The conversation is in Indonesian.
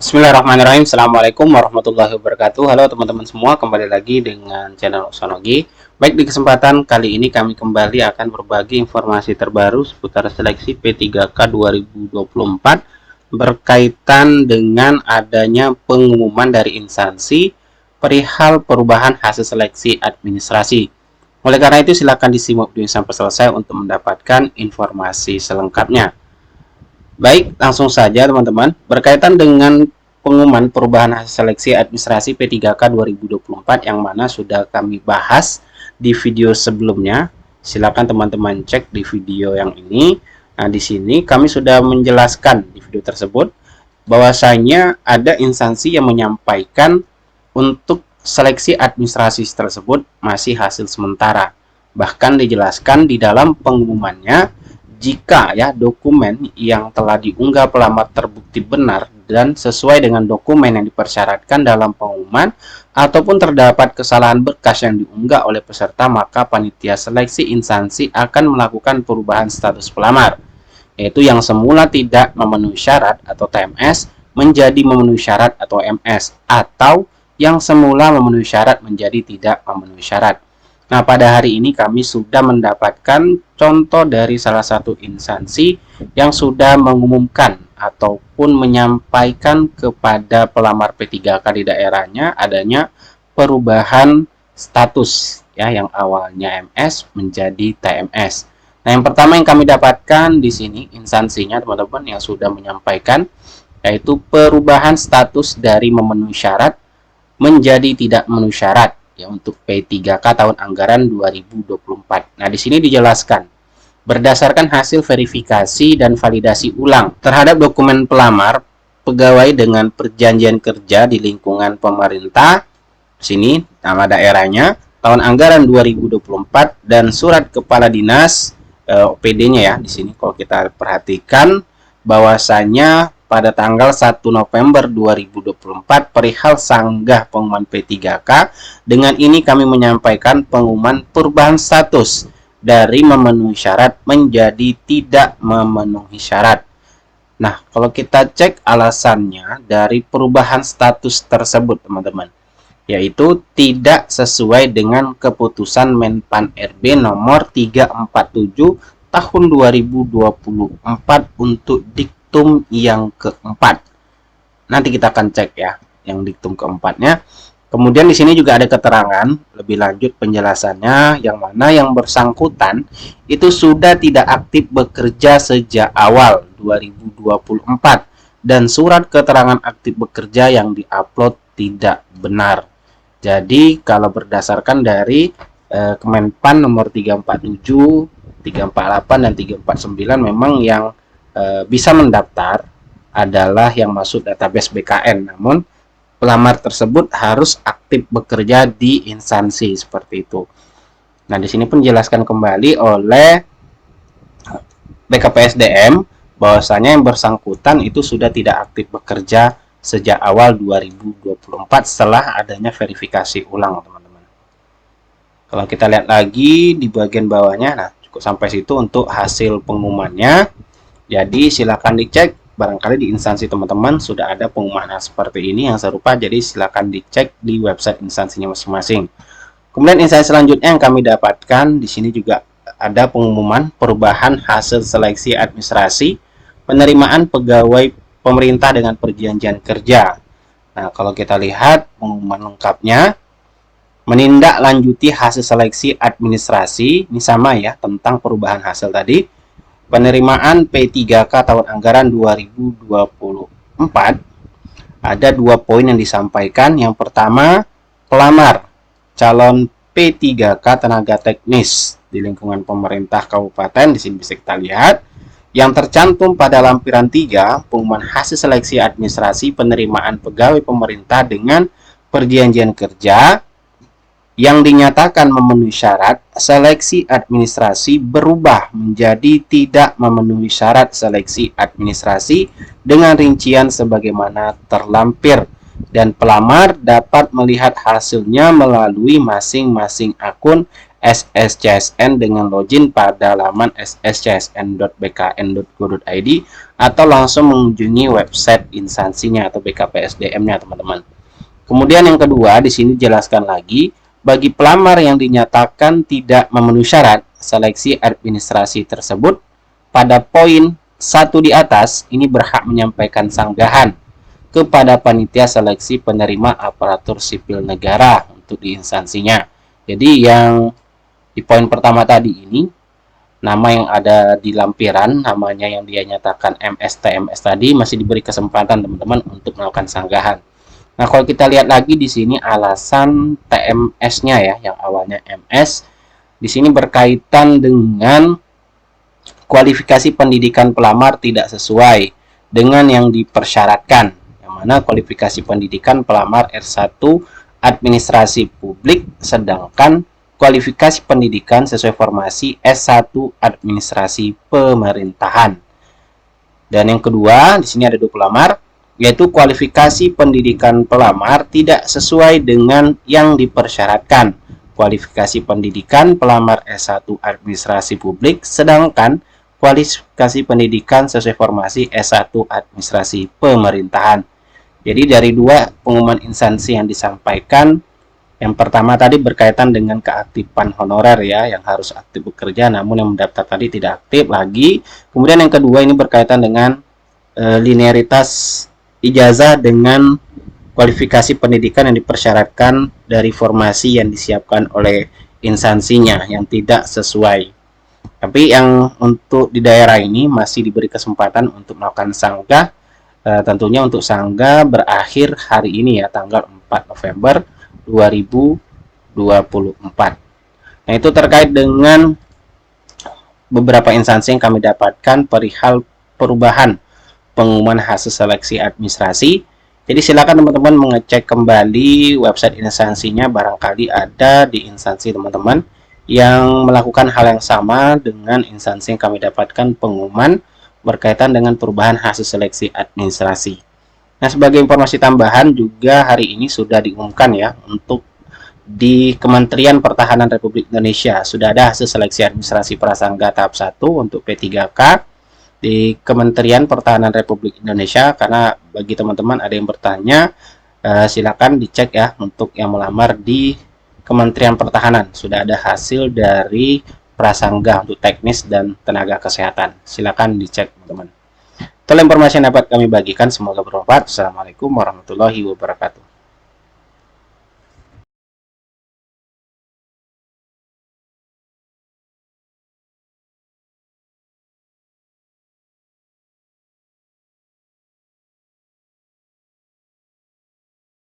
Bismillahirrahmanirrahim. Assalamualaikum warahmatullahi wabarakatuh. Halo teman-teman semua, kembali lagi dengan channel Oxonogi. Baik, di kesempatan kali ini kami kembali akan berbagi informasi terbaru seputar seleksi P3K 2024 berkaitan dengan adanya pengumuman dari instansi perihal perubahan hasil seleksi administrasi. Oleh karena itu, silakan disimak video sampai selesai untuk mendapatkan informasi selengkapnya. Baik, langsung saja teman-teman. Berkaitan dengan pengumuman perubahan hasil seleksi administrasi P3K 2024 yang mana sudah kami bahas di video sebelumnya. Silakan teman-teman cek di video yang ini. Nah, di sini kami sudah menjelaskan di video tersebut bahwasanya ada instansi yang menyampaikan untuk seleksi administrasi tersebut masih hasil sementara. Bahkan dijelaskan di dalam pengumumannya, jika dokumen yang telah diunggah pelamar terbukti benar dan sesuai dengan dokumen yang dipersyaratkan dalam pengumuman ataupun terdapat kesalahan berkas yang diunggah oleh peserta, maka panitia seleksi instansi akan melakukan perubahan status pelamar, yaitu yang semula tidak memenuhi syarat atau TMS menjadi memenuhi syarat atau MS, atau yang semula memenuhi syarat menjadi tidak memenuhi syarat. Nah, pada hari ini kami sudah mendapatkan contoh dari salah satu instansi yang sudah mengumumkan ataupun menyampaikan kepada pelamar P3K di daerahnya adanya perubahan status yang awalnya MS menjadi TMS. Nah, yang pertama yang kami dapatkan di sini instansinya teman-teman yang sudah menyampaikan yaitu perubahan status dari memenuhi syarat menjadi tidak memenuhi syarat untuk P3K tahun anggaran 2024. Nah, di sini dijelaskan berdasarkan hasil verifikasi dan validasi ulang terhadap dokumen pelamar pegawai dengan perjanjian kerja di lingkungan pemerintah, sini nama daerahnya, tahun anggaran 2024 dan surat kepala dinas OPD-nya di sini kalau kita perhatikan bahwasanya pada tanggal 1 November 2024 perihal sanggah pengumuman P3K. Dengan ini kami menyampaikan pengumuman perubahan status dari memenuhi syarat menjadi tidak memenuhi syarat. Nah, kalau kita cek alasannya dari perubahan status tersebut teman-teman, yaitu tidak sesuai dengan keputusan Menpan RB nomor 347 tahun 2024 untuk diktum yang keempat. Nanti kita akan cek yang diktum keempatnya. Kemudian di sini juga ada keterangan lebih lanjut penjelasannya yang mana yang bersangkutan itu sudah tidak aktif bekerja sejak awal 2024 dan surat keterangan aktif bekerja yang diupload tidak benar. Jadi kalau berdasarkan dari Kemenpan nomor 347, 348 dan 349 memang yang bisa mendaftar adalah yang masuk database BKN, namun pelamar tersebut harus aktif bekerja di instansi seperti itu. Nah, di sini pun dijelaskan kembali oleh BKPSDM bahwasanya yang bersangkutan itu sudah tidak aktif bekerja sejak awal 2024 setelah adanya verifikasi ulang, teman-teman. Kalau kita lihat lagi di bagian bawahnya, nah cukup sampai situ untuk hasil pengumumannya. Jadi silakan dicek, barangkali di instansi teman-teman sudah ada pengumuman seperti ini yang serupa, jadi silakan dicek di website instansinya masing-masing. Kemudian instansi selanjutnya yang kami dapatkan di sini juga ada pengumuman perubahan hasil seleksi administrasi penerimaan pegawai pemerintah dengan perjanjian kerja. Nah, kalau kita lihat pengumuman lengkapnya, menindaklanjuti hasil seleksi administrasi, ini sama tentang perubahan hasil tadi. Penerimaan P3K tahun anggaran 2024 ada 2 poin yang disampaikan. Yang pertama, pelamar calon P3K tenaga teknis di lingkungan pemerintah kabupaten, di sini bisa kita lihat yang tercantum pada lampiran 3 pengumuman hasil seleksi administrasi penerimaan pegawai pemerintah dengan perjanjian kerja yang dinyatakan memenuhi syarat seleksi administrasi berubah menjadi tidak memenuhi syarat seleksi administrasi dengan rincian sebagaimana terlampir, dan pelamar dapat melihat hasilnya melalui masing-masing akun SSCSN dengan login pada laman sscsn.bkn.go.id atau langsung mengunjungi website instansinya atau BKPSDM-nya, teman-teman. Kemudian yang kedua, di sini jelaskan lagi, bagi pelamar yang dinyatakan tidak memenuhi syarat seleksi administrasi tersebut, pada poin 1 di atas, ini berhak menyampaikan sanggahan kepada panitia seleksi penerima aparatur sipil negara untuk di instansinya. Jadi yang di poin pertama tadi ini, nama yang ada di lampiran, namanya yang dia nyatakan MS tadi, masih diberi kesempatan teman-teman untuk melakukan sanggahan. Nah, kalau kita lihat lagi di sini alasan TMS-nya ya, yang awalnya MS, di sini berkaitan dengan kualifikasi pendidikan pelamar tidak sesuai dengan yang dipersyaratkan. Yang mana kualifikasi pendidikan pelamar R1 administrasi publik, sedangkan kualifikasi pendidikan sesuai formasi S1 administrasi pemerintahan. Dan yang kedua, di sini ada 2 pelamar, yaitu kualifikasi pendidikan pelamar tidak sesuai dengan yang dipersyaratkan. Kualifikasi pendidikan pelamar S1 administrasi publik, sedangkan kualifikasi pendidikan sesuai formasi S1 administrasi pemerintahan. Jadi dari 2 pengumuman instansi yang disampaikan, yang pertama tadi berkaitan dengan keaktifan honorer ya, yang harus aktif bekerja, namun yang mendaftar tadi tidak aktif lagi. Kemudian yang kedua ini berkaitan dengan linearitas ijazah dengan kualifikasi pendidikan yang dipersyaratkan dari formasi yang disiapkan oleh instansinya yang tidak sesuai. Tapi yang untuk di daerah ini masih diberi kesempatan untuk melakukan sanggah. Tentunya untuk sanggah berakhir hari ini ya, tanggal 4 November 2024. Nah, itu terkait dengan beberapa instansi yang kami dapatkan perihal perubahan pengumuman hasil seleksi administrasi. Jadi silakan teman-teman mengecek kembali website instansinya, barangkali ada di instansi teman-teman yang melakukan hal yang sama dengan instansi yang kami dapatkan pengumuman berkaitan dengan perubahan hasil seleksi administrasi. Nah, sebagai informasi tambahan juga hari ini sudah diumumkan ya, untuk di Kementerian Pertahanan Republik Indonesia sudah ada hasil seleksi administrasi prasangga tahap 1 untuk P3K di Kementerian Pertahanan Republik Indonesia. Karena bagi teman-teman ada yang bertanya, silakan dicek ya, untuk yang melamar di Kementerian Pertahanan sudah ada hasil dari prasangga untuk teknis dan tenaga kesehatan. Silakan dicek teman-teman. Itulah informasi yang dapat kami bagikan, semoga bermanfaat. Assalamualaikum warahmatullahi wabarakatuh.